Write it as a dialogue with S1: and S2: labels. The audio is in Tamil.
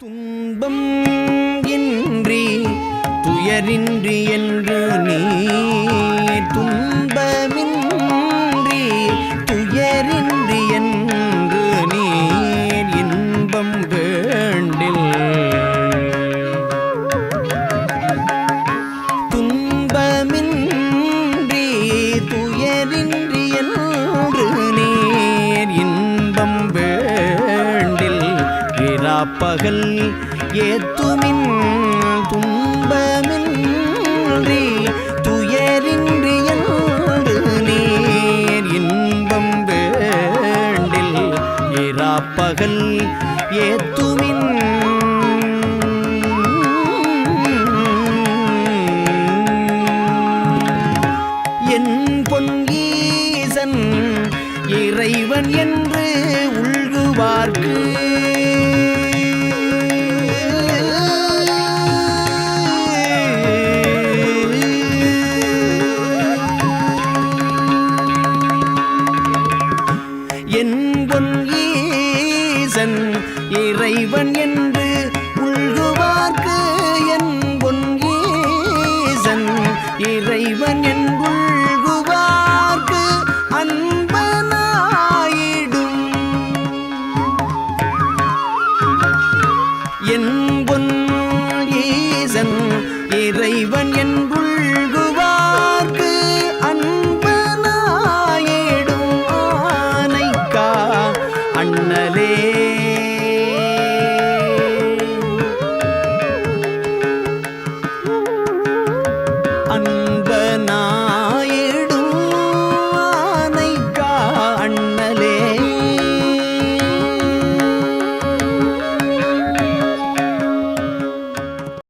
S1: துன்பம் இன்றி துயரின்றி என்று நீ துன்பமின்றி துயரின்றி என்று நீர் இன்பம் வேண்டில் துன்பமின்றி துயரின்றி என்று நீர் இன்பம் வேண்டில் பகல் ஏத்துமின் துன்பமின்றி துயரின்றி என்று நீர் இன்பம் வேண்டில் இராப்பகல் ஏத்துமின் என் பொன் ஈசன் இறைவன் என்று உள்குவார்க்கு இறைவன் என்று உள்குவார்க்கு என் பொன் ஈசன் இறைவன் என்றுள்குவார்க்கு அன்பனாயிடும் என் பொன் ஈசன் இறைவன்